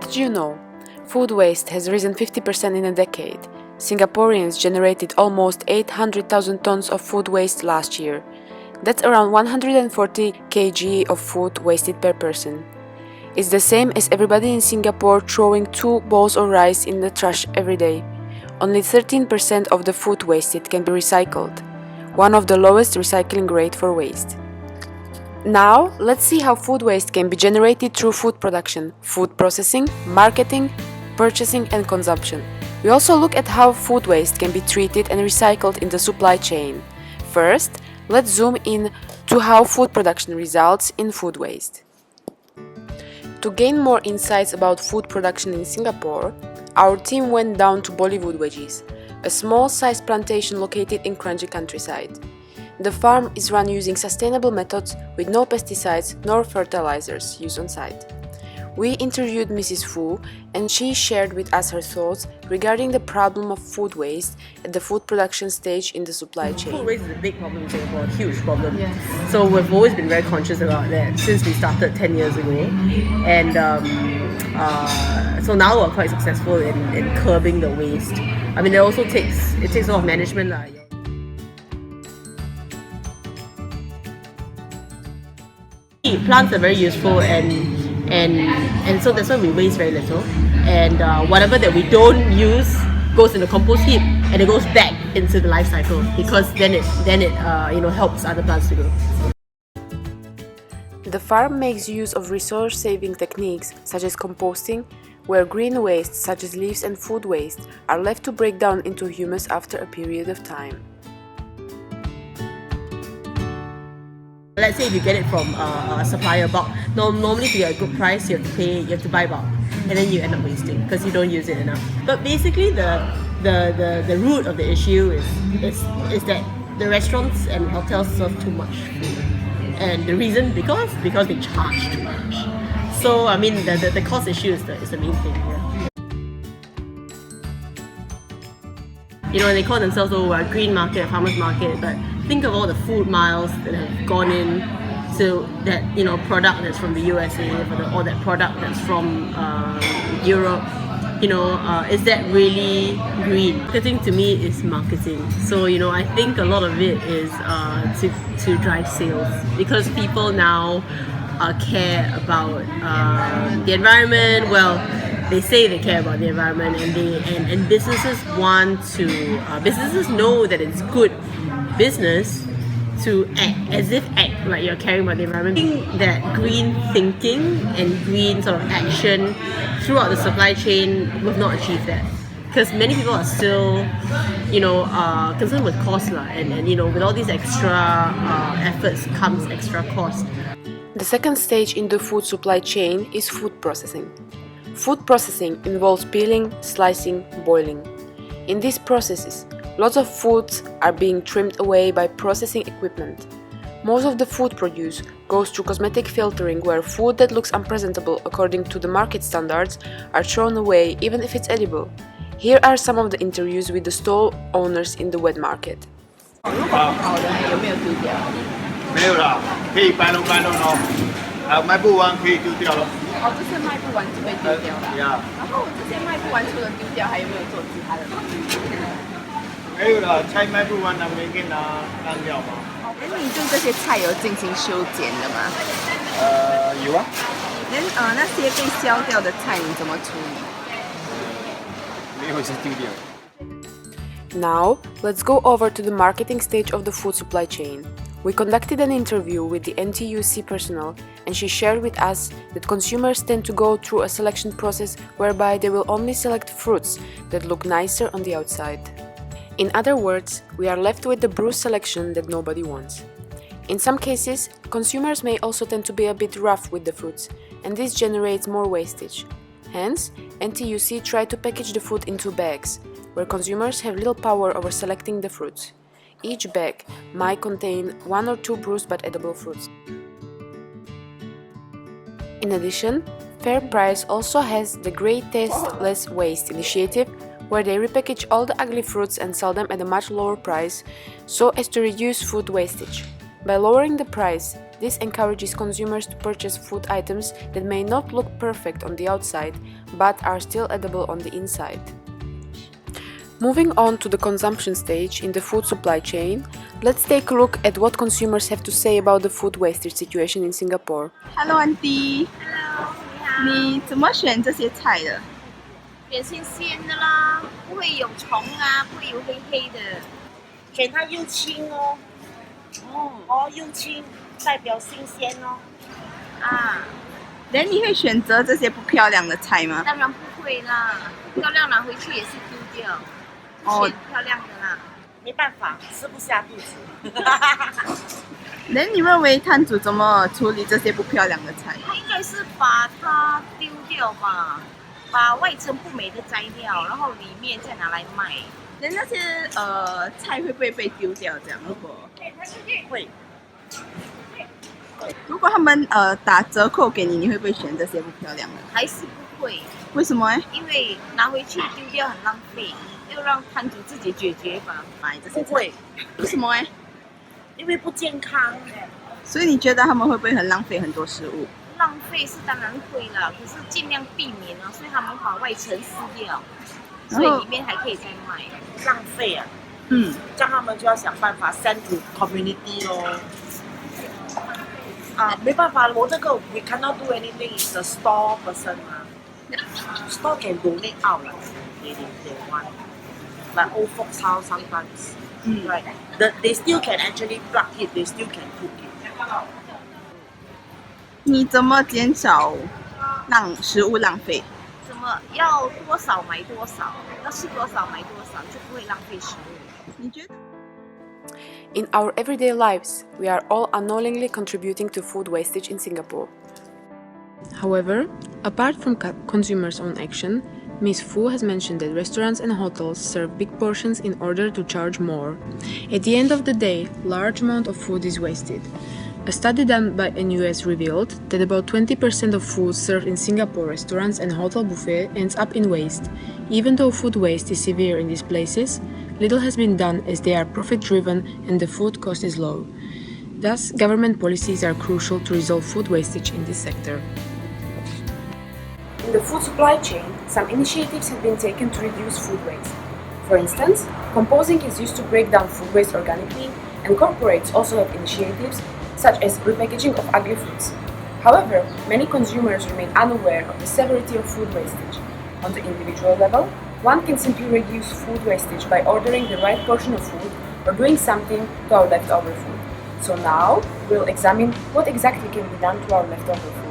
Did you know? Food waste has risen 50% in a decade. Singaporeans generated almost 800,000 tons of food waste last year. That's around 140 kg of food wasted per person. It's the same as everybody in Singapore throwing 2 bowls of rice in the trash every day. Only 13% of the food wasted can be recycled, one of the lowest recycling rate for waste. Now, let's see how food waste can be generated through food production, food processing, marketing, purchasing and consumption. We also look at how food waste can be treated and recycled in the supply chain. First, let's zoom in to how food production results in food waste. To gain more insights about food production in Singapore, our team went down to Bollywood Veggies, a small-sized plantation located in Kranji countryside. The farm is run using sustainable methods with no pesticides nor fertilizers used on site. We interviewed Mrs. Fu and she shared with us her thoughts regarding the problem of food waste at the food production stage in the supply chain. Food waste is a big problem in Singapore, a huge problem. Yes. So we've always been very conscious about that since we started 10 years ago. And so now we're quite successful in curbing the waste. I mean, it takes a lot of management. Plants are very useful and so that's why we waste very little, and whatever that we don't use goes in the compost heap and it goes back into the life cycle, because then it helps other plants to grow. The farm makes use of resource-saving techniques such as composting, where green waste such as leaves and food waste are left to break down into humus after a period of time. Let's say if you get it from a supplier bulk, normally to get a good price you have to buy bulk, and then you end up wasting because you don't use it enough. But basically the root of the issue is that the restaurants and hotels serve too much food, and the reason because they charge too much. So I mean the cost issue is the main thing here. They call themselves a green market, a farmers market, but think of all the food miles that have gone in to that product that's from the USA, or that product that's from Europe. Is that really green? Marketing to me is marketing. So I think a lot of it is to drive sales, because people now care about the environment. Well, they say they care about the environment, and businesses want to. Businesses know that it's good business to act like you're caring about the environment. I think that green thinking and green sort of action throughout the supply chain, we've not achieved that, because many people are still concerned with cost, and with all these extra efforts comes extra cost. The second stage in the food supply chain is food processing. Food processing involves peeling, slicing, boiling. In these processes, lots of foods are being trimmed away by processing equipment. Most of the food produced goes through cosmetic filtering, where food that looks unpresentable according to the market standards are thrown away even if it's edible. Here are some of the interviews with the stall owners in the wet market. 没有啦，可以搬弄咯，卖不完可以丢掉咯。这些卖不完就被丢掉了。然后这些卖不完除了丢掉，还有没有做其他的东西？没有啦，菜卖不完，那没给拿干掉嘛。你对这些菜有进行修剪的吗？有啊。那些被削掉的菜你怎么处理？没有，是丢掉。Now, let's go over to the marketing stage of the food supply chain. We conducted an interview with the NTUC personnel, and she shared with us that consumers tend to go through a selection process whereby they will only select fruits that look nicer on the outside. In other words, we are left with the bruised selection that nobody wants. In some cases, consumers may also tend to be a bit rough with the fruits, and this generates more wastage. Hence, NTUC tried to package the food into bags, where consumers have little power over selecting the fruits. Each bag might contain 1 or 2 bruised but edible fruits. In addition, Fair Price also has the Great Taste Less Waste initiative, where they repackage all the ugly fruits and sell them at a much lower price so as to reduce food wastage. By lowering the price, This encourages consumers to purchase food items that may not look perfect on the outside, but are still edible on the inside. Moving on to the consumption stage in the food supply chain, let's take a look at what consumers have to say about the food wastage situation in Singapore. Hello, Auntie。 Hello，你怎么选这些菜的？选新鲜的啦，不会有虫啊，不会有黑黑的。选它又轻哦，又轻，代表新鲜哦。啊，那你会选择这些不漂亮的菜吗？当然不会啦，漂亮拿回去也是丢掉，选漂亮的啦。没办法，吃不下肚子。那你认为摊主怎么处理这些不漂亮的菜？他应该是把它丢掉吧，把外层不美的摘掉，然后里面再拿来卖。那些菜会不会被丢掉？这样会。如果他们打折扣给你，你会不会选这些不漂亮的？还是不会，为什么？因为拿回去丢掉很浪费，要让摊主自己解决吧。买这些不会，为什么？因为不健康。所以你觉得他们会不会很浪费很多食物？浪费是当然会啦，可是尽量避免啊，所以他们把外层撕掉，所以里面还可以再卖。浪费啊，这样他们就要想办法 send to community 咯。没办法，我这个 we cannot do anything is the store person 嘛。Store can donate out like they want, like old folks house sometimes. Right, they still can actually plug it, they still can cook it. 你怎么减少让食物浪费？怎么要多少买多少，要吃多少买多少，就不会浪费食物。你觉得？ In our everyday lives, we are all unknowingly contributing to food wastage in Singapore. However, apart from consumers' own action, Ms. Fu has mentioned that restaurants and hotels serve big portions in order to charge more. At the end of the day, large amount of food is wasted. A study done by NUS revealed that about 20% of food served in Singapore restaurants and hotel buffet ends up in waste. Even though food waste is severe in these places, little has been done as they are profit-driven and the food cost is low. Thus, government policies are crucial to resolve food wastage in this sector. In the food supply chain, some initiatives have been taken to reduce food waste. For instance, composting is used to break down food waste organically, and corporates also have initiatives such as repackaging of agri-foods. However, many consumers remain unaware of the severity of food wastage. On the individual level, one can simply reduce food wastage by ordering the right portion of food or doing something to our leftover food. So now, we'll examine what exactly can be done to our leftover food.